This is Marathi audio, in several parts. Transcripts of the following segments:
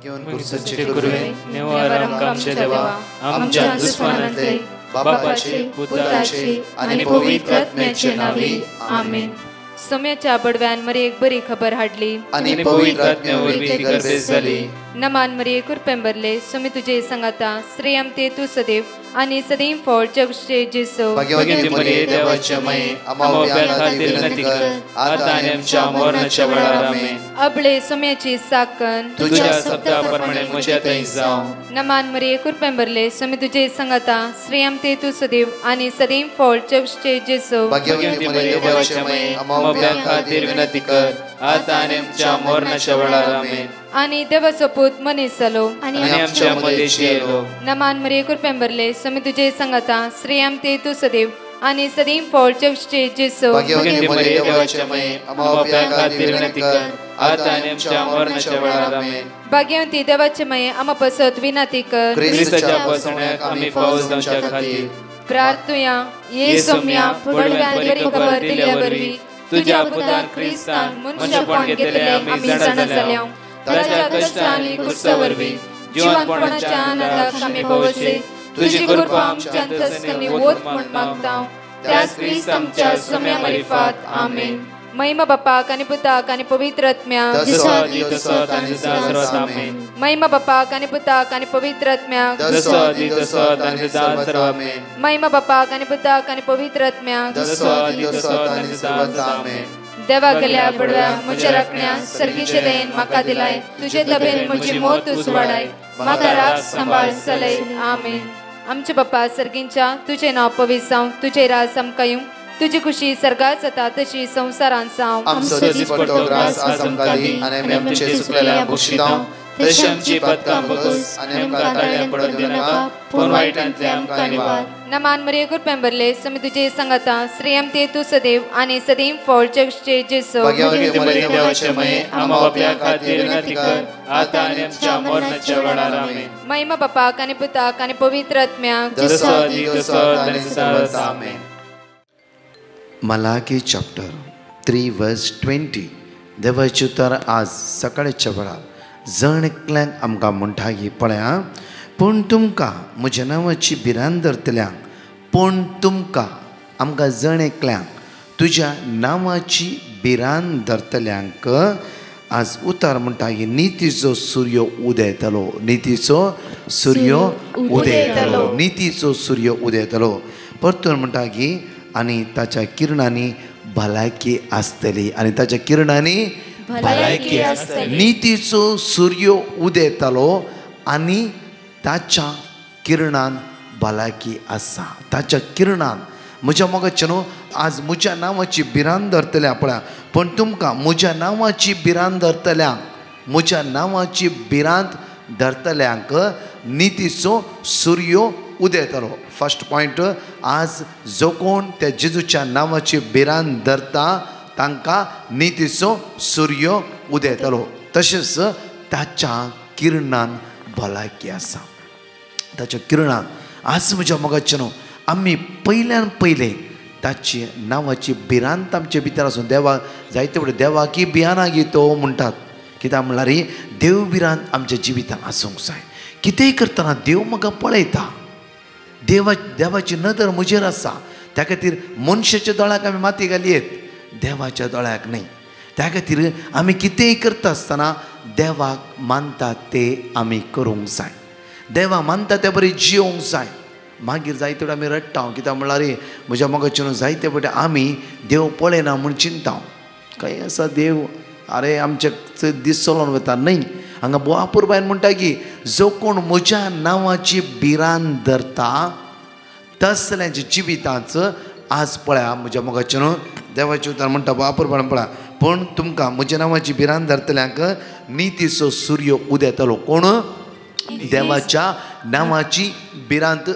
घेऊन कुर्सचे गुरुवे नेवार आमच्या देवा आमच्या दुश्मनांतले बापाचे पुत्राचे आणि पवित्र आत्म्याचे नावे आमेन. सोम्याच्या बडव्यान मरी एक बरी खबर हाडली आणि पवित्र आत्म्यावर ती गर्दी झाली. नमान मरी कुरपेंबरले सोमी तुझे संगाता श्रेयम ते तू सदैव आणि सदैव फळ जगचे जेसो. भाग्यवती मरिये देवाच्या माये आम्हा खातीर विनंती कर आता आणि आमच्या मरणाच्या वेळार आमेन. अबळे सोम्याची साकन तुझ्या शब्दाप्रमाणे म्हज्या थंय जावं. नमान मरी कुरपेंबरले सोमी तुझे संगाता श्रेयम ते तू सदैव आणि सदैव फळ जगचे जेसो. भाग्यवती मरिये देवाच्या माये आम्हा खातीर विनंती कर आता आणि आमच्या मरणाच्या वेळार आमेन. आणि देवाचो पूत मनीस जालो आणि आमच्या मध्येशी येलो. नमान मरी कुरपेंबरले सोमी तुझे संगाता श्रेयम ते तू सदैव आणि सदैव फळ जगचे जेसो. भाग्यवती मरिये देवाच्या माये आम्हा खातीर विनंती कर आता आणि आमच्या मरणाच्या वेळार आमेन. भाग्यवती देवाचे माये आम्हा पसत विनंती कर ख्रिस्ताच्या पसण्याक आम्ही पावस जावच्या खातीर प्रार्थुया. ये सोम्या बडव्यान बरी खबर दिल्या वरवी तुझ्या पुतान ख्रिस्तान मनशापण घेतले आम्ही जाणा जाल्या. ताच्या कष्टांनी कुर्सावरवी जीवनपणाच्या आनंदाक आम्ही पवसे तुझी कृपा आमच्या अंतस्करणी वोत म्हण मागता. त्याच ख्रिस्त आमच्या सोम्या मार्फत आमेन. महिमा बापाक आणि पुताक आणि पवित्र आत्म्याक महिमा बापाक आणि पुताक आणि पवित्र आत्म्याक महिमा बापाक आणि पुताक आणि पवित्र आत्म्याक. देवा गेल्या बडव्या म्हज्या राखण्या सर्गीचे देन म्हाका दिलाय. तुझे तबेन म्हजी मोत उसवाडाय म्हाका राख सांबाळ चलय आमेन. आमचे बाप्पा सर्गींच्या तुझे नाव पवित्र जावं. तुझे राज आमकां येवं. तुझी खुशी सर्गात जाता तशी संसारांत जावं. आमचो दिसपट्टो ग्रास आज आमकां दी आनी आमी आमचे सुकलेल्या बक्षितांव तशी आमची पदकां बगस आनी आमकां ताळ्यां पडोवन दिनाका पूण वायटांतले आमकां निवार. नमान मरी कुरपेंबरले सोमी तुझे संगाता श्रेयम ते तू सदैव आणि सदैव फळ जगचे जेसो. भाग्यवती मरिये देवाचे माये आम्हा बाप्या खातीर विनंती कर आता आनी आमच्या मरणाच्या वेळार आमेन. महिमा बापाक आणि पुताक आणि पवित्र आत्म्याक आमेन. Malachi chapter 3 verse 20. देवाचे उतर आज सकाळच्या वेळार जण एकल्यांक आमकां म्हणटा की पळया पूण तुमकां म्हज्या नांवाची भिरांत धरतल्यांक पूण तुमकां आमकां जण एकल्यांक तुज्या नांवाची भिरांत धरतल्यांक आज उतर म्हणटा की नितीचो सूर्य उदेतलो. नितीचो सूर्य उदेतलो. नितीचो सूर्य उदेतलो. परतून म्हणटा की आणि ताच्या किरणांनी भलायकी आसतली. आणि ताच्या किरणांनी भलायकी आसतली. नितीचो सूर्य उदेतलो आनी ताच्या किरणान भलायकी आसा. ताच्या किरणान म्हज्या मोगाचे न्हू आज म्हज्या नांवाची भिरांत धरतल्या पळया. पण तुमकां म्हज्या नांवाची भिरांत धरतल्यांक म्हज्या नांवाची भिरांत धरतल्यांक नितीचो सूर्य उदेतलो. फर्स्ट पॉइंट आज जो कोण त्या जेजूच्या नांवाची भिरांत धरता तांकां नितीचो सूर्य उदेतलो. तशेंच ताच्या किरणान भलायकी आसा. ताच्या किरणान आज म्हज्या मोगाचे न्हू आमी पयल्यान पयले ताची नांवाची भिरांत आमचे भितर आसूं. देवा जायते कडेन देवाकी भियाना गितो म्हणटात. कित्याक म्हणल्यार देव भिरांत आमच्या जिवितांत आसूंक जाय. कितेंय करतना देव म्हाका पळयता. देवाची नदर म्हजेर आसा. त्या खातीर मनशाच्या दोळ्याक आमी माती घालयेत देवाच्या दोळ्याक न्ही. त्या खातीर आमी कितेंय करता आसतना देवाक मानता ते आमी करूंक जाय. देवा मानता ते बरें जियोंक जाय. मागीर जायते कडेन आमी रडटा. कित्याक म्हणल्यार म्हज्या मोगाचे न्हू जायते फावटी आमी देव पळयना म्हूण चिंता. खंय आसा देव अरे आमचे दीस चलोवन वता न्ही. हांगा बोवापूर बायन म्हणटा की जो कोण म्हज्या नांवाची भिरांत धरता तसल्यांच्या जिवितांत आज पळया म्हज्या मोगाचे न्हू देवाचे उतर म्हणटा बोवापूर बायन पळया. पूण तुमकां म्हज्या नांवाची भिरांत धरतल्यांक नितीचो सूर्य उदेतलो. कोण देवाच्या नांवाची भिरांत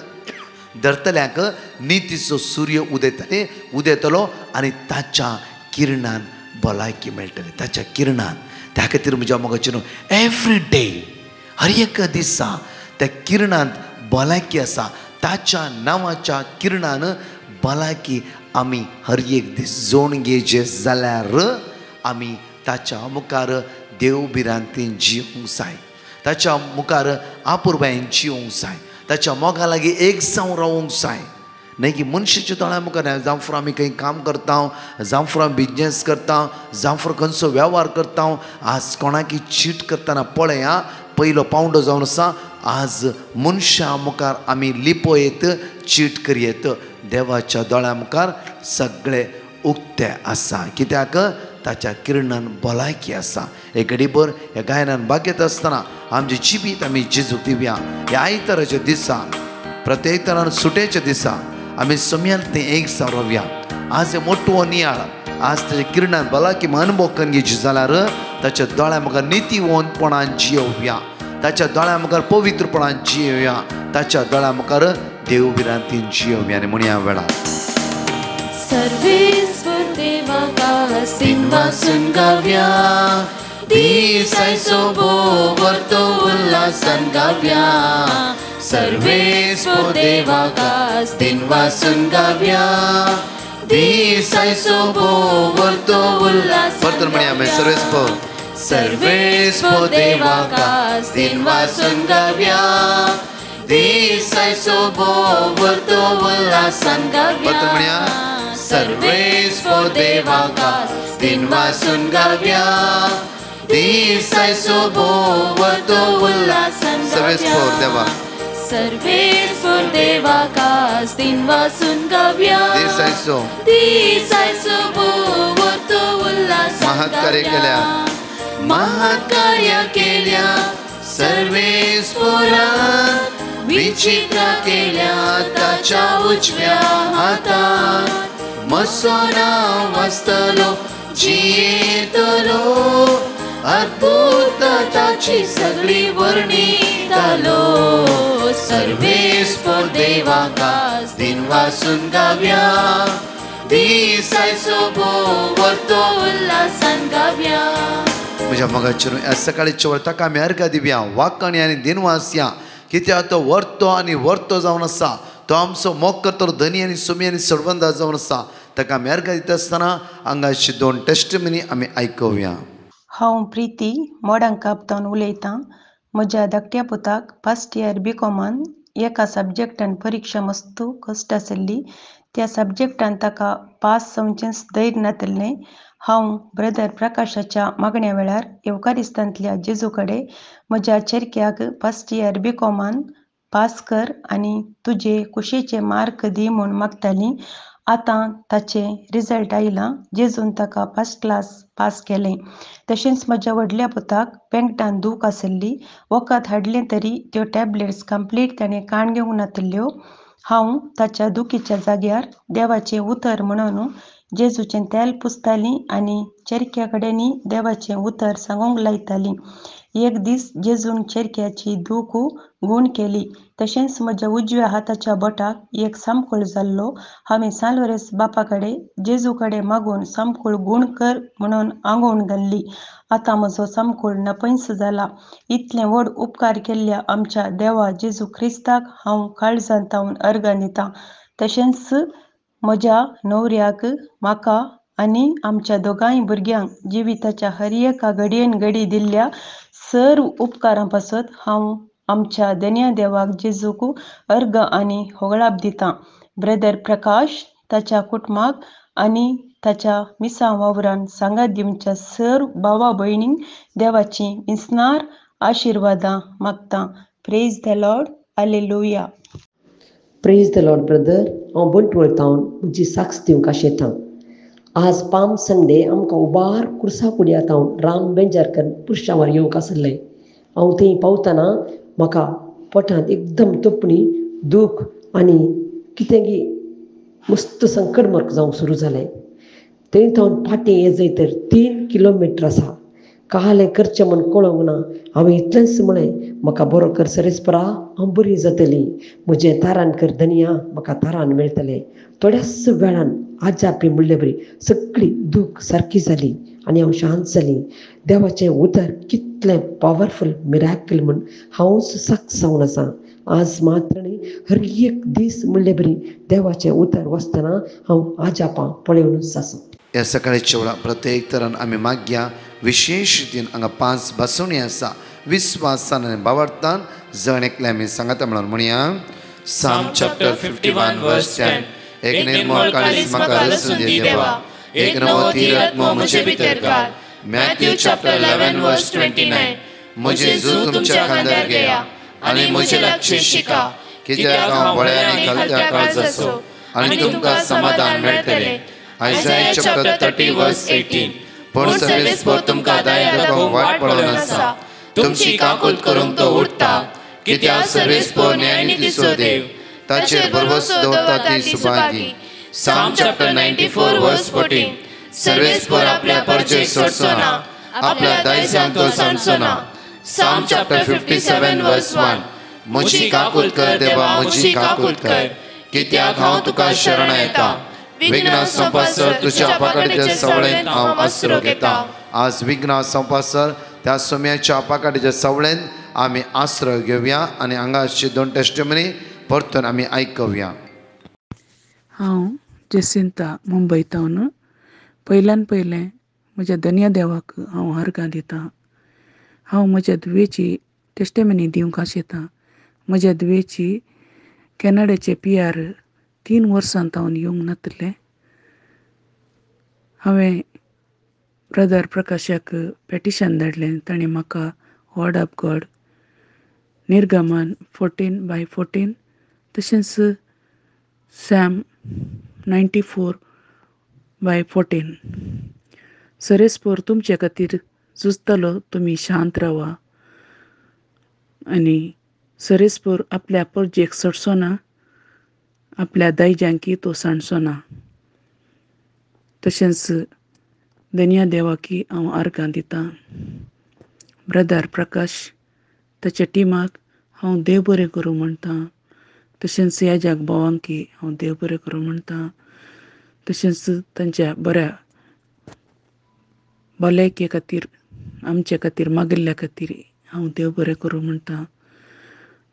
धरतल्यांक नितीचो सूर्य उदेतलो आनी ताच्या किरणान भलायकी मेळटली. ताच्या किरणान. त्या खातीर म्हज्या मोगाचे न्हू एवरी डे हर एक दिसा त्या किरणांत भलायकी आसा. ताच्या नांवाच्या किरणान भलायकी आमी हर एक दीस जोडून घेवचे जाल्यार आमी ताच्या मुखार देव भिरांतीन जियोंक जाय. ताच्या मुखार आपुरबायेन जिवंक जाय, ताच्या मोगा लागीं एक जावन रावूंक जाय. न्ही की मनशाच्या दोळ्या मुखार जावं फुडें आमी खंय काम करता, जावं फुडें बिजनेस करता, जावं फुडें खंयचो वेव्हार करता, आज कोणाकी चीट करतना पळय आं, पयलो पावंडो जावन आसा. आज मनशा मुखार आमी लिपयत, चीट करयत. देवाच्या दोळ्या मुखार सगळे उक्ते आसा, कित्याक ताच्या किरणान भलायकी आसा. एक घडीभर ह्या गायनान बागेत आसतना आमचे जिबीत आमी जेजूक दिवया. ह्या आयताराच्या दिसा, प्रत्येक तरान सुटयेच्या दिसा आमी सोम्यान तें एक जावन रावया. आज हे मोठो नियाळ, आज ताच्या किरणान भलायकी अनुभव करून घेवची जाल्यार ताच्या दोळ्या मुखार नितीवंतपणान जियोवया, ताच्या दोळ्या मुखार पवित्रपणान जियोवया, ताच्या दोळ्या मुखार देवविरांतीन जियोवया. आनी म्हणया वेळार सर्वेस्वर देवाका सिंहासन गाव्या, दिसाय सोबो वर्तो उल्हासान गाव्या. सर्वेस्वर देवाका सिंहासन गाव्या, दिसाय सोबो वर्तो उल्हासान म्हणया सर्वेस्वर सर्वेस्वर देवाका सिंहासन गाव्या, दिसाय सोबो वर्तो उल्हासान गाव्या. सर्वेस्वर देवाका सिंहासन गाव्या, दिसाय सोबो वर्तो उल्हासान सर्वेस्वर देवा सर्वेस्वर देवाका सिंहासन गाव्या, दिसाय सोबो वर्तो उल्हासान महत्कार्य केल्या, महत्कार्य केल्या. सर्वेस्वरान विचित्र केल्या ताच्या उजव्या हातान. मसो नांव आसतलो जियेतलो, अद्भुत ताची सगळी वर्णितालो. सर्वेस्वर देवाका सिंहासन गाव्या, दिसाय सोबो वर्तो उल्हासान गाव्या. म्हज्या मोगाचेर ह्या सकाळीच्या वळा ताका आमी अर्घ दिवया, वाकणी आनी दिनवास या, कित्याक तो वर्तो आनी वर्तो जावन आसा. तो आमचो मोग करतलो धनी आनी सोमी आनी सडबंदा जावन आसा. ताका आमी अर्घ दिता आसतना हांगाची 2 टेस्टमनी आमी आयकुया. हांव प्रिती मोडांकापतावन उलयतां. म्हज्या धाकट्या पुताक फर्स्ट इयर बीकॉमान एका सब्जेक्टान परिक्षा मस्तू कश्ट आसली. त्या सब्जेक्टान ताका पास जावचेंच धैर्य नासलें. हांव ब्रदर प्रकाशाच्या मागण्या वेळार येवकारिस्तांतल्या जेजू कडेन म्हज्या चेरक्याक फर्स्ट इयर बीकॉमान पास कर आनी तुजे कुशेचे मार्क दी म्हूण मागतालीं. आतां ताचे रिजल्ट आयलां. जेजून ताका फर्स्ट क्लास पास केलें. तशेंच म्हज्या व्हडल्या पुताक पेंगटान दूख आसली. वखद हाडलें तरी त्यो टॅबलेट्स कंप्लीट ताणें काण घेवंक नातल्यो. हांव ताच्या दुखीच्या जाग्यार देवाचें उतर म्हणून जेजूचें तेल पुसतालीं आनी चेरक्या कडेनय देवाचें उतर सांगूंक लायतालीं. एक दीस जेजून चेरक्याची दूख गूण केली. तशेंच म्हज्या उजव्या हाताच्या बोटाक एक सामकूळ जाल्लो. हांवें सालवरेस बापा कडेन जेजू कडेन मागून सामकूळ गूण कर म्हणून आंगवण घाल्ली. आतां म्हजो सामकूळ नपयस जाला. इतलें व्हड उपकार केल्ल्या आमच्या देवा जेजू क्रिस्ताक हांव काळजांतावन अर्घ दितां. तशेंच म्हज्या न्हवऱ्याक, म्हाका आनी आमच्या दोगांय भुरग्यांक जिविताच्या हर एका घडयेन घडी दिल्ल्या सर्व उपकारां पासत हांव आमच्या धन्य देवाक जेजूक अर्घ आनी होगळाप दितां. ब्रदर प्रकाश, ताच्या कुटुंबाक आनी ताच्या मिसां वावरान सांगात दिवच्या सर्व भावा भयणींक देवाची मिसनार आशिर्वादां मागतां. Praise the Lord. Hallelujah. Praise the Lord brother. हांव बंटवळतावन म्हजी साक्ष दिवंक आशेतां. आज पाम संडे आमकां उबार कुर्सा कुडयातावन राम बेंजारकर पुरशांवर येवंक आसलें. हांव थंय पावतना म्हाका पोटांत एकदम तपणी, दूख आनी कितेंगी मस्त संकट मार्क जावंक सुरू जालें. थंय थावन फाटीं येजयतर 3 किलोमिटर आसा. काहलें करचें म्हूण कळोंक ना. हांवें इतलेंच म्हळें, म्हाका बरो कर सरेस्परा, हांव बरी जातलीं. म्हजें तारान कर धनिया, म्हाका तारान मेळटलें. थोड्याच वेळान आजापी म्हणले बरी सगळी दूख सारकी जाली आनी हांव शांत जालीं. देवाचें उतर कितलें पावरफूल मिराकल म्हूण हांवूच साक्ष जावन आसा. आज मात्र न्ही, हर एक दीस म्हणले बरी देवाचें उतर वसतना हांव आजापां पळयवनूच आसा. ह्या सकाळीच्या वेळा प्रत्येक तरान आमी मागया. विशेष रितीन हांगा 5 बसवणी आसा. विस्वासान आनी बावरतान जण एकले आमी सांगता म्हणून म्हणया. Psalm chapter 51 verse 10. एक निर्मळ काळीज म्हाका रसून दी देवा, एक नवो तीरात्मो म्हजे भितर घाल. Matthew chapter 11 verse 29. म्हजे झू तुमच्या खांद्यार घेया आनी म्हजे लागचें शिका, कित्याक हांव बळ्या आनी खालत्या काळजाचो आनी तुमकां समाधान मेळटलें. Isaiah chapter 30 verse 18. पूण सर्वेस्पर तुमकां दाय दाखोवंक वाट पळोवन आसा, तुमची काकूट करूंक तो उठता. कित्याक सर्वेस्पर न्यायनितीचो देव, ताचेर भरवंसो दवरता ती सुभागी. Psalm chapter 94 verse 14. सर्वेस्पर आपल्या परजेक सोडचो ना, आपल्या दायजांक तो सांडचो ना. Psalm chapter 57 verse 1. म्हजी काकूट कर देवा, म्हजी काकूट कर, कित्याक हांव तुका शरण येता. विघ्नां संपासर तुज्या पाकाडीच्या सवळेंत हांव आसरो घेता. आज विघ्नां संपासर त्या सोम्याच्या पाकाडीच्या सवळेंत आमी आश्रय घेवया आनी हांगाची 2 टेस्टिमनी परतून आमी आयकवया. हांव जेसिंता मुंबयतावन पयल्यान पयलें म्हज्या धन्य देवाक हांव अर्गां दितां. हांव म्हज्या धुवेची टेस्टिमनी दिवंक आशेतां. म्हज्या धुवेची कॅनडाचे PR 3 वर्सां तावन येवंक नातलें. हांवें ब्रदर प्रकाशाक पेटिशन धाडलें. ताणें म्हाका वर्ड ऑफ गॉड निर्गमन 14:14 तशेंच सॅम 94:14 सरेस्पर तुमचे खातीर झुजतलो, तुमी शांत रावा आनी सरेस्पर आपल्या परजेक सोडचो ना, आपल्या दायजांकी तो सांडचो ना. तशेंच धन्य देवाकी हांव अर्गां दितां. ब्रदर प्रकाश ताच्या टिमाक हांव देव बरें करूं म्हणटां. तशेंच ह्या जाग भावांकी हांव देव बरें करूं म्हणटां. तशेंच तांच्या बऱ्या भलायके खातीर आमचे खातीर मागिल्ल्या खातीर हांव देव बरें करूं म्हणटां.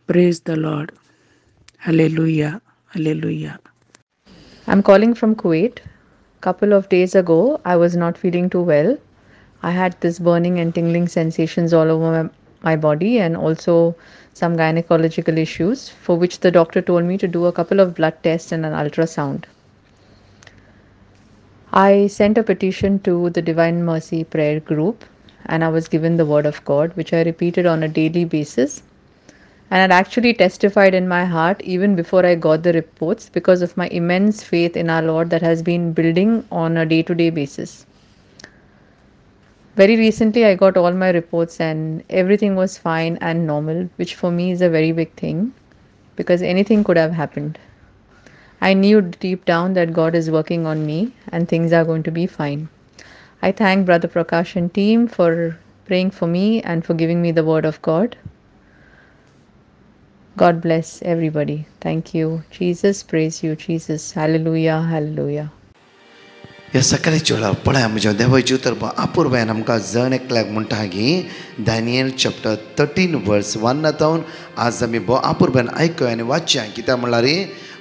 Praise the Lord. Hallelujah, hallelujah. I'm calling from Kuwait. Couple of days ago, I was not feeling too well. I had this burning and tingling sensations all over my body and also some gynecological issues for which the doctor told me to do a couple of blood tests and an ultrasound. I sent a petition to the Divine Mercy prayer group and I was given the word of God, which I repeated on a daily basis. And it actually testified in my heart even before I got the reports because of my immense faith in our Lord that has been building on a day-to-day basis. Very recently I got all my reports and everything was fine and normal, which for me is a very big thing because anything could have happened. I knew deep down that God is working on me and things are going to be fine. I thank Brother Prakash and team for praying for me and for giving me the word of God. God bless everybody. Thank you. Jesus, praise you, Jesus. Hallelujah, hallelujah. ह्या सकाळच्या वेळार पळय म्हज्या देवाची उतर अपूर्वान आमकां जण एकल्याक म्हणटा की दानियल चॅप्टर 13 वर्स 1 तावन आज आमी भोव अपूर्वान आयकूया आनी वाचया. कित्याक म्हणल्यार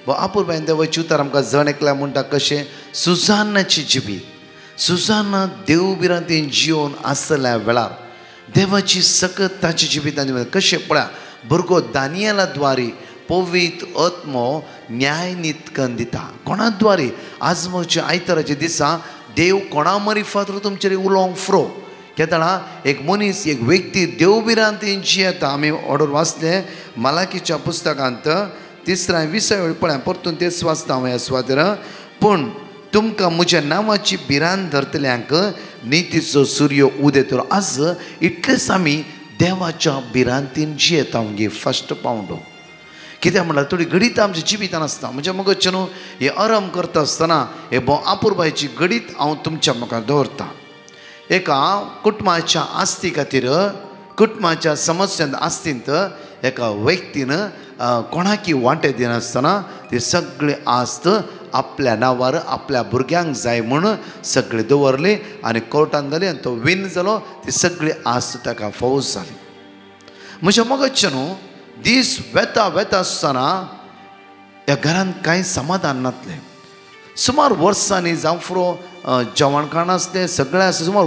भोव अपूर्वान देवाची उतर आमकां जण एकल्याक म्हणटा कशें सुजानाची जिबीत. सुजाना देवबिरांतीन जिवन आसल्या वेळार देवाची सकत ताची जिबितांनी कशें पळया भुरगो दानियेला द्वारे पवित्र आत्मो न्याय नितकन दिता. कोणा द्वारे आजमोच्या आयताराच्या दिसा देव कोणा मरिफात तुमचेर उलोवंक फ्रो केताळा एक मनीस एक व्यक्ती देवबिरांतीन जियेता. आमी ऑर्डर वाचले मालाकीच्या पुस्तकांत 3:20 पळया परतून तेच वाचता हांव ह्या सुवातेर. पूण तुमकां म्हज्या नांवाची भिरांत धरतल्यांक नितीचो सूर्य उदेतलो. आज इतलेच आमी देवाच्या भिरांतीन जियेता म्हणजे फस्ट पावंडो. कित्याक म्हणल्यार थोडी गडीत आमच्या जिबितान आसता. म्हणजे मगच न्हू हे आराम करता आसतना हे भोव अपूर्वाची गडीत हांव तुमच्या मुखार दवरतां. एका कुटुंबाच्या आस्ती खातीर कुटुंबाच्या समस्यांत आस्तींत एका व्यक्तीन कोणाकी वांटे दिनासतना ती सगळी आस्त आपल्या नांवार आपल्या भुरग्यांक जाय म्हणून सगळी दवरली आनी कोर्टान जाली आनी तो विन जालो. ती सगळी आस्त ताका फौज जाली. म्हज्या मगजचे न्हू दीस वेता वेता आसतना ह्या घरांत कांय समाधान नासलें. सुमार वर्सांनी जावं फुरो जेवण खाण आसलें सगळें आसलें. सुमार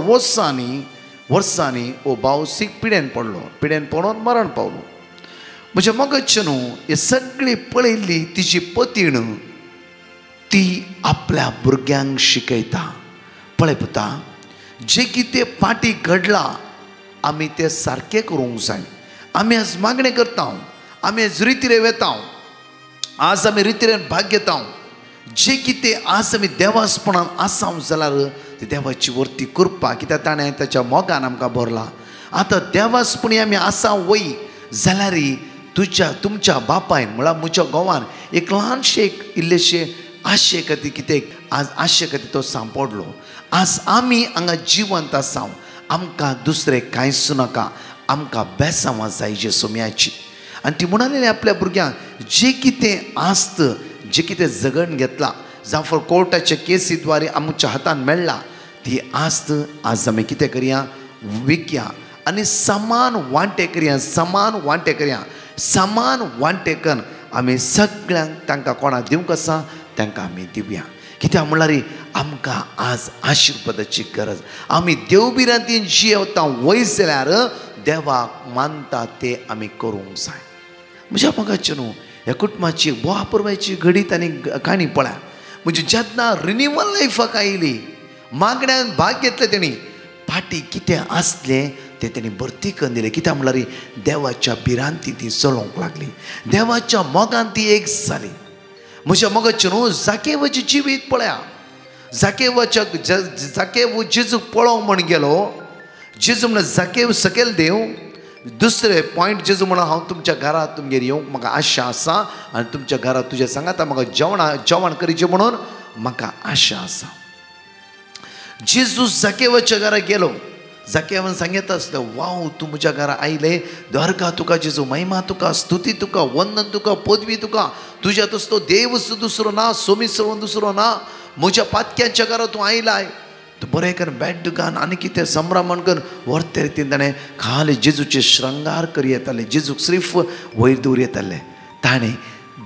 वर्सांनी हो भाव सीक पिड्यान पडून मरण पावलो. म्हज्या मोगाचे न्हू हे सगळी पळयल्ली तिची पतीण ती आपल्या भुरग्यांक शिकयता. पळय पुता, जे कितें फाटीं घडलां आमी तें सारकें करूंक जाय. आमी आज मागणें करता, आमी आज रितीरे वेता, आज आमी रितीरेन भाग घेता. जे कितें आज आमी देवासपणान आसा जाल्यार ती देवाची वर्ती करपा, कित्याक ताणें ताच्या मोगान आमकां भरला. आतां देवासपणी आमी आसा वय जाल्यार तुमच्या बापायन म्हळ्यार म्हज्या घोवान एक ल्हानशें इल्लेशें आशे खातीर कितें आज आशे खातीर तो सांपडलो. आज आमी हांगा जिवंत आसा, आमकां दुसरें कांयच नाका, आमकां बेसांवां जाय जेसुम्याची. आनी ती म्हणलेली आपल्या भुरग्यांक जे कितें आस्त, जे कितें जगण घेतला जावं फॉर कोर्टाच्या केसी द्वारे आमच्या हातान मेळ्ळा, ती आस्त आज आमी कितें करया, विकया आनी समान वांटे करया. समान वांटे करून आमी सगळ्यांक तांकां कोणाक दिवंक आसा तांकां आमी दिवया. कित्याक म्हणल्यार आमकां आज आशिर्वादाची गरज. आमी देवबिरांतीन जियेवता वय जाल्यार देवाक मानता ते आमी करूंक जाय. म्हज्या मोगाचे न्हू ह्या कुटुंबाची बोआ पुरवायची घडीत आनी काणी पळया. म्हणजे जेन्ना रिन्यूवल लायफाक आयली, मागण्यांत भाग घेतले तेणी, फाटीं कितें आसलें तें तेणी भरती करून दिलें. कित्याक म्हणल्यार देवाच्या बिरांती ती चलोवंक लागली, देवाच्या मोगान ती एक जाली. म्हज्या मोगाचे न्हू जाकेवाचें जिवीत पळया. जाकेव जेजू पळोवंक म्हण गेलो. जेजू म्हणून जाकेव सकयल देव. दुसरे पॉयंट जेजू म्हणून हांव तुमच्या घरांत तुमगेर येवंक म्हाका आशा आसा आनी तुमच्या घरांत तुज्या सांगाता म्हाका जेवण करीचें म्हणून म्हाका आशा आसा. जेजू जाकेवाच्या घरांत गेलो. जाकेवान सांगता आसलो, वाव तूं म्हज्या घरा आयले, द्वारका तुका जेजू, महिमा तुका, स्तुती तुका, वंदन तुका, पदवी तुका. तुज्या तसलो देव दुसरो ना, सोमीसर दुसरो ना. म्हज्या पातक्यांच्या घरा तूं आयलाय. तूं बरें कर, बॅड घान आनी कितें संभ्रमण कर. व्हरते रितीन ताणें खाली जेजूचे श्रंगार करी येताले, जेजूक सिर्फ वयर दवर येताले. ताणें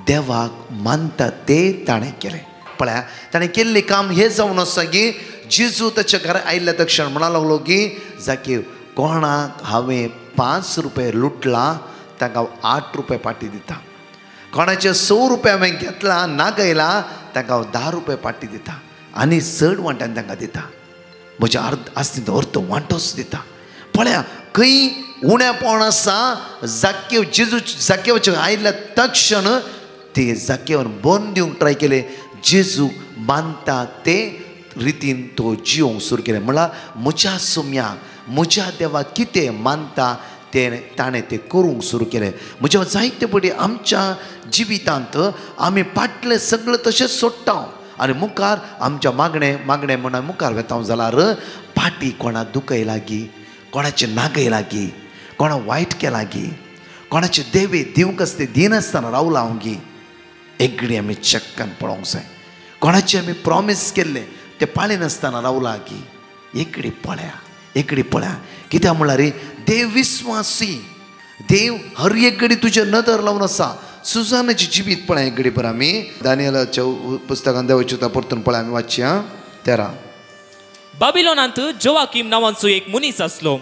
देवाक मानता तें ताणें केलें. पळया, ताणें केल्लें काम हें जावन आसा की जेजू ताच्या घरा आयिल्ल्या तक्षण म्हणा लागलो की जाकेव, कोणाक हांवें 5 रुपया लुटला ताका 8 रुपया पाटी दिता. कोणाचे 100 रुपया हांवें घेतला नागयला ताका 10 रुपया पाटी दिता आनी चड वांट्यान तांकां दिता. म्हज्या आस्तीन अर्थ वांटोच दिता. पळया, खंय उणेपण आसा, जाकेव जेजू जाकेवाच्या आयिल्ल्या तक्षण ते जाकेवान बंद दिवंक ट्राय केले. जेजू मानता ते रितीन तो जिवंक सुरू केलें. म्हळ्यार म्हज्या सुम्याक, म्हज्या देवाक कितें मानता तें ताणें तें करूंक सुरू केलें. म्हज्या जायते पटी आमच्या जिवितांत आमी फाटलें सगळें तशेंच सोडटा आनी मुखार आमच्या मागणें म्हणून मुखार वेता जाल्यार फाटीं कोणाक दुखय लागी, कोणाचे नागय लागी, कोणा वायट केलें लागी, कोणाचे देवे दिवंक आसता दिनासतना रावला हांव गी, एक घडी आमी चक्कन पळोवंक जाय. कोणाचे आमी प्रॉमीस केल्ले ते पाळी नासतना रावला की एक घडी पळया. कित्याक म्हळ्यार देव विस्वासी, देव हर एक घडी तुजे नदर लावन आसा. सुजानाची जिवीत पळय एक घडी पर आमी दानियेलाच्या पुस्तकान देवाची उतर परतून पळय आमी वाचया. 13 बाबिलोनांत जोवाकीम नावांचो एक मनीस असलो.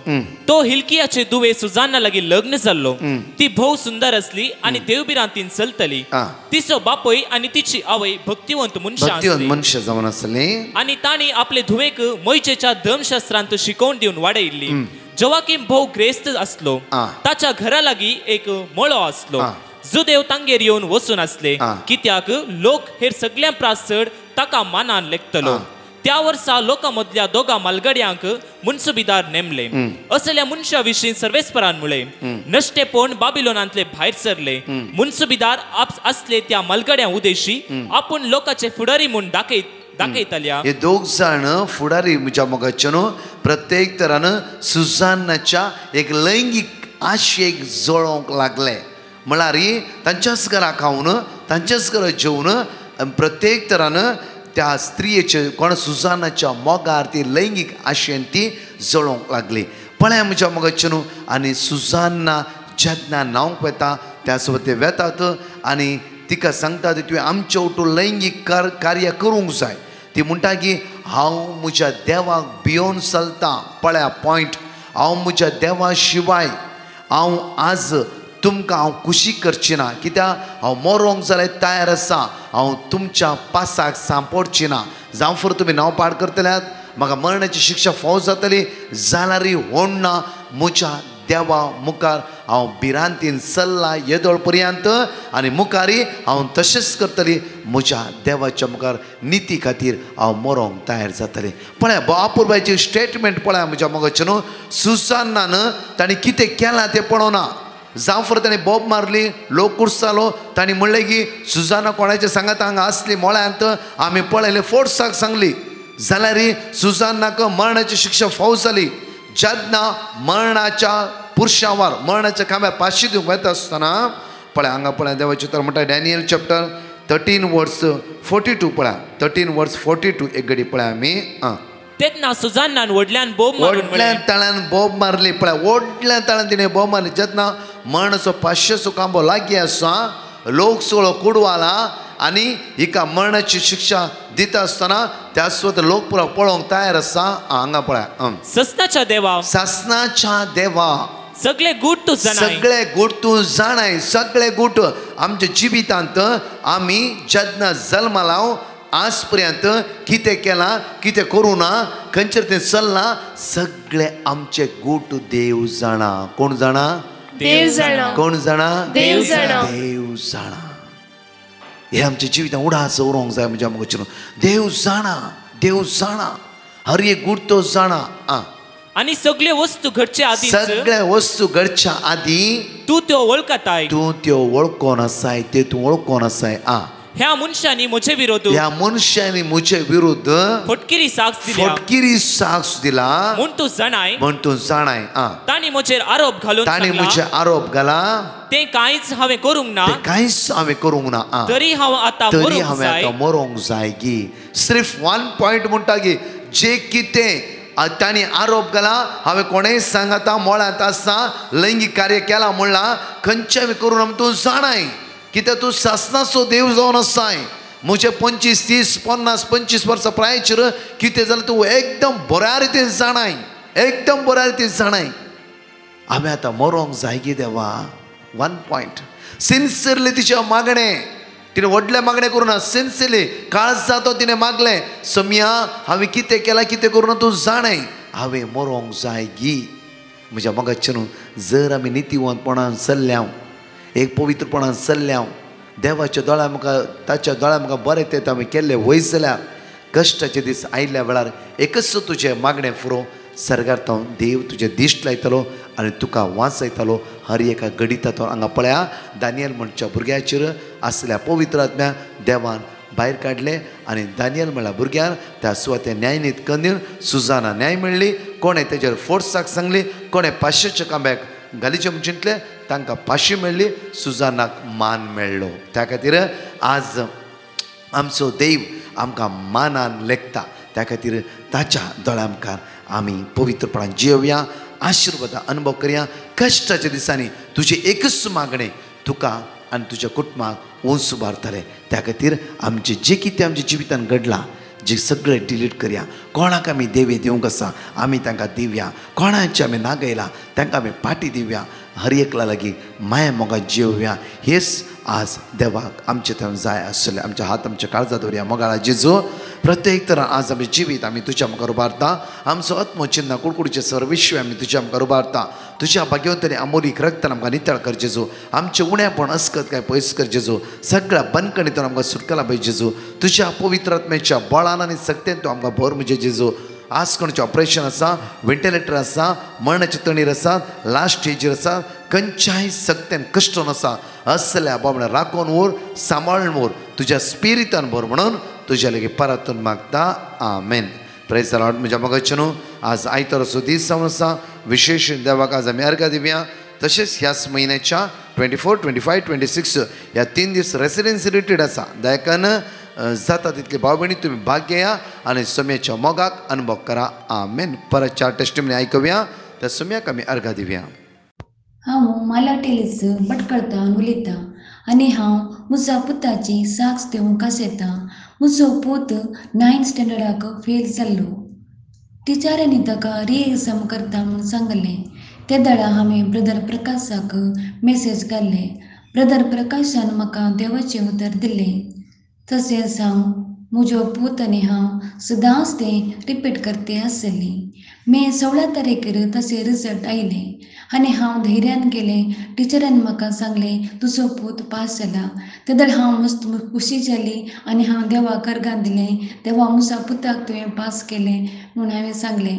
तो हिल्कियाचे दुवे सुजान्ना लागीं लग्न जाल्लो. ती भोव सुंदर असली आनी देवबिरांतीन चलतली. तिचो बापय आनी तिची आवय भक्तिवंत मनशां जावन आसली आनी तांणी आपले धुवेक मोइशेच्या धर्मशास्त्रांत शिकोवन दिवन वाडयल्ली. जोवाकीम भोव ग्रेस्त असलो. ताच्या घरा लागीं एक मळो असलो. जुदेव तांगेर येवन वचून असले, कित्याक लोक हेर सगळ्यां प्रास चड ताका मानान लेखतलो. त्या वर्सा लोकां मदल्या दोगा मालगड्यांक मुन्सुबीदार नेमले. असल्या मनशा विशीं सर्वेस्परान म्हळें, नश्टेपण बाबिलोनांतले भायर सरले. मुन्सुबीदार असले त्या मालगड्यां उदेशी आपूण लोकांचे फुडारी म्हूण दाखयतल्या. हे दोग जाण फुडारी म्हज्या मोगाचे न्हू प्रत्येक तरान सुजान्नाच्या एक लैंगीक आशेक जळोवंक लागले. म्हळ्यार तांच्याच घरा खावन, तांच्याच घरा जेवन प्रत्येक तरान त्या स्त्रियेचे कोण सुजानाच्या मोगार ती लैंगीक आशेन ती जळोवंक लागली. पळया म्हज्या मोगाचे न्हू. आनी सुजान्ना जेन्ना न्हांवंक वेता त्या सोबत ते वेतात आनी तिका सांगतात तुवें आमचे वटून लैंगीक कार्य करूंक जाय. ती म्हणटा की हांव म्हज्या देवाक भियोन चलतां. पळया पॉयंट, हांव म्हज्या देवा शिवाय हांव आज तुमकां हांव खुशी करची ना, कित्याक हांव मरोंक जाल्यार तयार आसा, हांव तुमच्या पासाक सांपडची ना. जावं फर तुमी नांव पाड करतल्यात, म्हाका मरणाची शिक्षा फावो जातली जाल्यारय होण ना. म्हज्या देवा मुखार हांव भिरांतीन चल्ला येदोळ पर्यंत आनी मुखारय हांव तशेंच करतली. म्हज्या देवाच्या मुखार निती खातीर हांव मरोंक तयार जातलें. पळय बापूरबायची स्टेटमेंट पळय म्हज्या मोगाचें न्हू. सुसान्नान ताणें कितें केलां तें पळोवना. जावं फर ताणें बोब मारली, लोक कुर्सालो, ताणें म्हणलें की सुजाना कोणाच्या सांगात हांगा आसली मोळ्यांत, आमी पळयलें फोर्साक सांगली जाल्यारय सुजानाक मरणाची शिक्षा फावो जाली. जेन्ना मरणाच्या पुरशावर मरणाच्या खांब्यार पाशी दिवंक वता आसतना पळय हांगा पळय देवाचें उतर म्हणटा डॅनियल चॅप्टर 13 वर्स 42 पळय 13 वर्स 42 एक घडी पळय आमी. तेन्ना सुजान्नान व्हडल्यान बोब तळ्यान बोब मारली. पळय व्हडल्या तळ्यान तिणें बोब मारली. जेन्ना मरणाचो 500 कांबो लागीं आसा, लोक सगळो कुडवाला आनी हिका मरणाची शिक्षा दिता आसतना त्या सुद्धा लोक पुरो पळोवंक तयार आसा. हांगा पळय सस्नाच्या देवा, सस्नाच्या देवा, सगळे गूट तूं जाणाय, सगळे गूट तूं जाणाय. सगळे गूट आमच्या जिवितांत आमी जेन्ना जल्मा लाव आज पर्यंत कितें केलां, कितें करूं ना, खंयचेर तें चल्लां, सगळे आमचे गूट देव जाणा. कोण जाणा? देव जाणा. कोण जाणा? देव जाणा. देव जाणा. हे आमच्या जिवितांत उडास उरोंक जाय म्हज्या मोगाचें. देव जाणा, देव जाणा, हर एक गूट तो जाणा. आनी सगळे वस्तू घडचे आदीं, सगळे वस्तू घडच्या आदीं तूं त्यो वळखताय. तूं त्यो वळखोन आसाय, ते तूं वळखोन आसाय. ह्या मनशांनी म्हजे विरोध, ह्या मनशांनी म्हजे विरुद्ध फटकिरी साक्ष दिल्या, फटकिरी साक्ष दिला म्हूण तूं जाणाय. म्हूण तूं जाणाय. तांणी म्हजेर आरोप घालून तांणी म्हजे आरोप घाला, तें कांयच हांवें करूंक ना, कांयच हांवें करूंक ना. तरी हांव आतां मरोंक जाय गी. सिर्फ 1 पॉयंट म्हणटा की जे कितें तांणी आरोप घाला, हांवें कोणेंय सांगता मोळ्यांत आसा लैंगीक कार्य केलां म्हणलां, खंयचें करून आमी तूं जाणाय. कित्याक तूं सासनाचो देव जावन आसाय. म्हजे 25, 30, 50, 25 वर्सां प्रायचेर कितें जालें तूं एकदम बऱ्या रितीन जाणाय, एकदम बऱ्या रितीन जाणाय. आमी आतां मरोंक जाय गे देवा. 1 पॉयंट सिन्सियरली तिचे मागणें, तिणें व्हडलें मागणें करूं ना, सिन्सियरली काळजांतो तिणें मागलें, सम्या हांवें कितें केलां, कितें करूं ना तूं जाणाय, हांवें मरोंक जाय गी. म्हज्या मोगाचें न्हू. जर आमी नितीवंतपणान चल्ल्या, एक पवित्रपणान चल्ल्या, देवाच्या दोळ्या मुखार ताच्या दोळ्या मुखार बरें तें आमी केल्लें वयस जाल्यार कश्टाचे दीस आयिल्ल्या वेळार एकच तुजें मागणें फुरो सर्गार देव तुजें दिश्ट लायतलो आनी तुका वाचयतलो, हर एका घडीत तो. हांगा पळया दानियल म्हणच्या भुरग्याचेर आसल्या पवित्र आत्म्या देवान भायर काडले आनी दानियल म्हणल्या भुरग्यार त्या सुवातेर न्यायनीत करून सुजाना न्याय मेळ्ळी. कोणें तेजेर फोर्साक सांगली, कोणें 500च्या कांब्याक घालीचें म्हूण चिंतलें, तांकां पाशी मेळ्ळी, सुजानाक मान मेळ्ळो. त्या खातीर आज आमचो देव आमकां मानान लेखता. त्या खातीर ताच्या दोळ्या मुखार आमी पवित्रपणान जियोवया, आशिर्वाद अनुभव करया. कश्टाच्या दिसांनी तुजें एकच मागणें तुका आनी तुज्या कुटुंबाक उंच उबारतलें. त्या खातीर आमचें जें कितें आमच्या जिवितांत घडलां जे सगळें डिलीट करया. कोणाक आमी देवे दिवंक आसा आमी तांकां दिवया, कोणाचें आमी नागयलां तांकां आमी पाटी दिवया, हर एकला लागीं माया मोगात जियोवया. हेच आज देवाक आमचे थंय जाय आसलें. आमचे हात आमच्या काळजांत दवरया. मोगाळा जेजू, प्रत्येक तरां आज आमी जिवीत आमी तुज्या मुखार उबारता. आमचो आत्मो चिन्ना कुडकुडीचे सर्व विश्व आमी तुज्या मुखार उबारता. तुज्या भाग्यवंतरी अमोलीक रक्तान आमकां नितळ कर जेजू. आमचे उणेपण अस्कत काय पयस कर जेजू. सगळ्या बंदकणीतून आमकां सुटका लाभ जेजू. तुज्या पवित्र आत्म्याच्या बळान आनी सक्तेन तूं आमकां भर म्हणजे जेजू. आज कोणाचें ऑपरेशन आसा, व्हेंटिलेटर आसा, मरणाचे तणीर आसा, लास्ट स्टेजीर आसा, खंयच्याय सक्तेन कश्ट नासा, असल्या बाबड्या राखून उर, सांबाळून उर, तुज्या स्पिरितान भर म्हणून तुज्या लेगीत परतून मागता. आमेन. Praise the lord. म्हज्या मोगाचें न्हू, आज आयताराचो दीस जावन आसा. विशेश देवाक आज आमी अर्घ दिवया. तशेंच ह्याच म्हयन्याच्या 24, 25, 26 ह्या 3 दीस रेसिडेन्सी रिट्रीट आसा. दयाकन जाता तितले भाव भयणी तुमी भाग घेया आनी सोम्याच्या मोगाक अनुभव करा. आमेन. परत 4 टेस्टिमनी आयकुया, त्या सोम्याक आमी अर्घ दिवया. हांव मालाटेलीच भटकळतां उलयतां आनी हांव म्हज्या पुताची साक्ष दिवंक आसयतां. म्हजो पूत 9th स्टँडर्डाक फेल जाल्लो. टिचरांनी ताका रिएक्झाम करता म्हूण सांगलें. ते दळा हांवें ब्रदर प्रकाशाक मेसेज घाल्ले. ब्रदर प्रकाशान म्हाका देवाचें उतर दिलें. तशेंच हांव म्हजो पूत आनी हांव सदांच तें रिपीट करते आसलीं. मे 16 तारखेर तशें रिजल्ट आयले आनी हांव धैर्यान गेलें. टिचरान म्हाका सांगलें तुजो पूत पास जाला. तेदळ हांव मस्त खुशी जाली आनी हांव देवाक अर्गां दिलें. देवा म्हज्या पुताक तुवें पास केलें म्हूण हांवें सांगलें.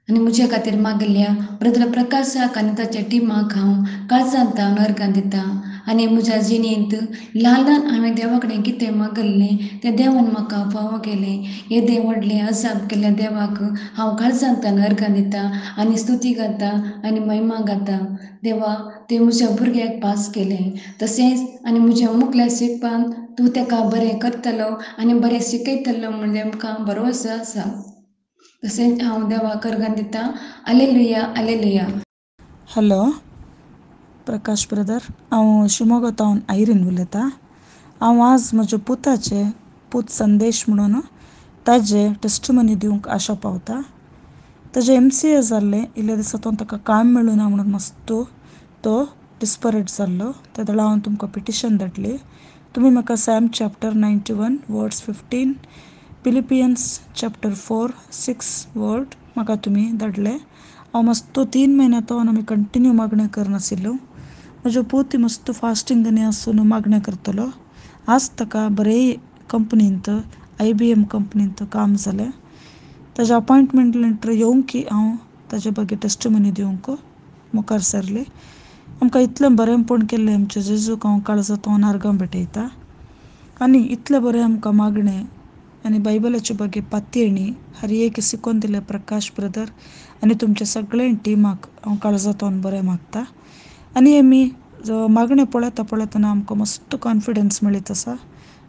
आनी म्हजे खातीर मागिल्ल्या ब्रदर प्रकाशाक आनी ताच्या टिमाक हांव काळजांतल्यान अर्गां दितां. आनी म्हज्या जिणेंत ल्हान ल्हान हांवें देवा कडेन कितें मागिल्लें तें देवान म्हाका फावो केलें. येदें व्हडलें अजाप केल्ल्या देवाक हांव काळजांतल्यान अर्गां दितां आनी स्तुती घालतां आनी महिमा घालतां. देवा तुवें म्हज्या भुरग्याक पास केलें. तशेंच आनी म्हज्या मुखल्या शिकपान तूं ताका बरें करतलो आनी बरें शिकयतलो म्हणजे म्हाका भरवसो आसा. तशेंच हांव देवाक अर्गां दितां. Hallelujah hallelujah. हॅलो प्रकाश ब्रदर, हांव शिमोगा तावन आयरीन उलयतां. हांव आज म्हज्या पुताचें पूत संदेश म्हणून ताजें टेस्टिमनी दिवंक आशा पावता. ताजें MCA जाल्लें. इल्ल्या दिसांतून ताका काम मेळूं ना म्हणून मातसो तो डिस्परेट जाल्लो. त्या वेळार हांव तुमकां पिटिशन धाडली. तुमी म्हाका psalm chapter 91 words 15, Philippians chapter 4:6 word म्हाका तुमी धाडले. हांव मस्तो 3 म्हयने तो आमी कंटिन्यू मागणें करनाशिल्लो. म्हजो पूत मस्त फास्टींग आनी आसून मागणें करतलो. आज ताका बरे कंपनींत IBM कंपनींत काम जालें. ताजें अपॉयंटमेंट लेटर येवंक की हांव ताजे बगे टेस्टिमनी दिवंक मुखार सरलें. आमकां इतलें बरेंपण केल्लें आमच्या जेजूक हांव काळजांतल्यान अर्गां भेटयतां. आनी इतलें बरें आमकां मागणें आनी बायबलाचे बगे पातयेणी हर एक शिकोवन दिले प्रकाश ब्रदर आनी तुमच्या सगळ्या टिमाक हांव काळजांतल्यान बरें मागतां. आनी आमी मागणें पळयता पळयतना आमकां मस्त कॉन्फिडन्स मेळीत आसा.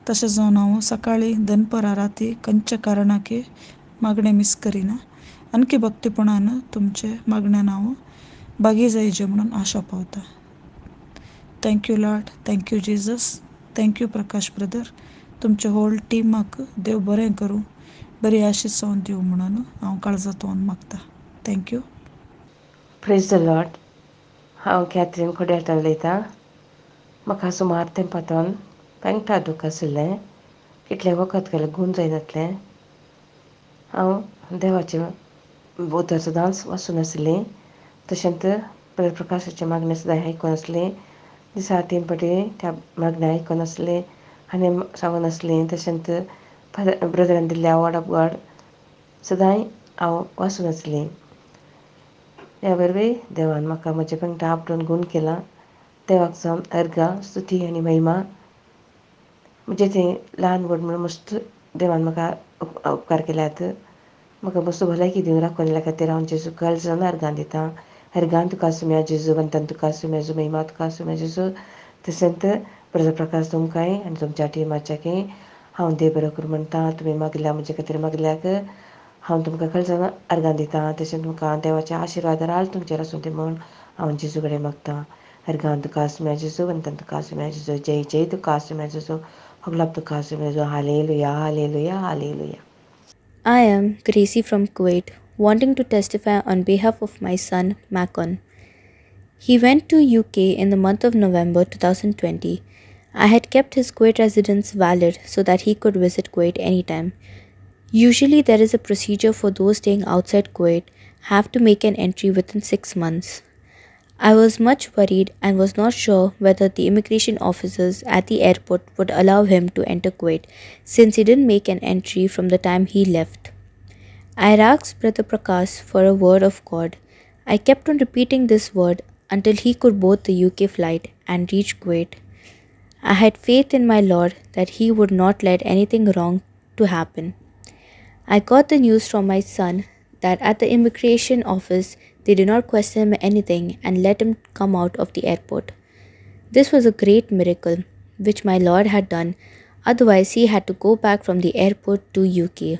तशें जावन हांव सकाळीं दनपरां राती खंयच्या कारणाकी मागणें मिस करिना. आनकी भक्तीपणान तुमचे मागण्यान हांव बागी जायचें म्हणून आशा पावतां. Thank you lord, thank you Jesus, thank you Prakash brother. तुमच्या होल टिमाक देव बरें करूं, बरी आशिसांव दिवं म्हणून हांव काळजांतल्यान मागतां. थँक्यू. Praise the lord. हांव कॅथरीन खोड्यार उलयतां. म्हाका सुमार तेंपातून पेंगटा दूख आशिल्लें. कितलें वखद केलें गूण जायनासलें. हांव देवाचें उतर सदांच वाचून आसलीं. तशेंच प्रकाशाचें मागणें सदां आयकून आसलीं. दिसा 3 फावटी त्या मागणें आयकून आसलीं आनी सांगून आसलीं. तशेंच ब्रदरान दिल्ल्या वर्ड ऑफ गॉड सदांय हांव वाचून आसलीं. ह्या वरवीं देवान म्हाका म्हजे पेंगटा आपटून गूण केलां. देवाक जावन अर्गां, स्तुती आनी महिमा. म्हणजे थंय ल्हान व्हड म्हणून मस्त देवान म्हाका उपकार केल्यात. म्हाका मस्त भलायकी दिवन राखून दिल्या खातीर हांव जेजू काळजान अर्गां दितां. अर्गां तुका सुम्या जेजू, वंतान तुका सुम्या जेजू, महिमा तुका सुम्या जेजू. तशेंच ब्रदर प्रकाश तुमकांय आनी तुमच्या टिमाच्याकय हांव देव बरो करूं म्हणटां. तुमी मागल्या म्हजे खातीर मागल्याक हांव तुमकां काळजान अर्गां दितां. तशेंच तुमकां देवाचे आशिर्वाद राल तुमचेर आसूं दी म्हूण हांव जेजू कडेन मागतां. अर्गां तुका सुम्या जेजू, वंतान तुका सुम्या जेजू, जय जय तुका सुम्या जेजू, होगलाप तुका सुम्या जेजू. Hallelujah hallelujah hallelujah. I am Gracie from Kuwait, wanting to testify on behalf of my son, Makon. He went to UK in the month of November 2020. I had kept his Kuwait residence valid so that he could visit Kuwait anytime. Usually there is a procedure for those staying outside Kuwait have to make an entry within 6 months. I was much worried and was not sure whether the immigration officers at the airport would allow him to enter Kuwait since he didn't make an entry from the time he left. I asked Brother Prakash for a word of God. I kept on repeating this word until he could board the UK flight and reach Kuwait. I had faith in my Lord that he would not let anything wrong to happen. I got the news from my son that at the immigration office they did not question him anything and let him come out of the airport. This was a great miracle which my Lord had done, otherwise he had to go back from the airport to UK.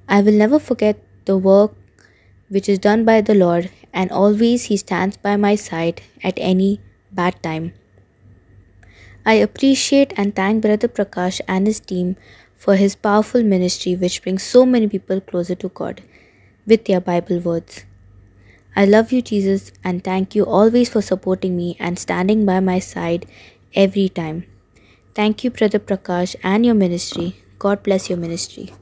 I will never forget the work which is done by the Lord, and always he stands by my side at any bad time. I appreciate and thank Brother Prakash and his team for his powerful ministry which brings so many people closer to God with their Bible words. I love you, Jesus, and thank you always for supporting me and standing by my side every time. Thank you, Brother Prakash, and your ministry. God bless your ministry.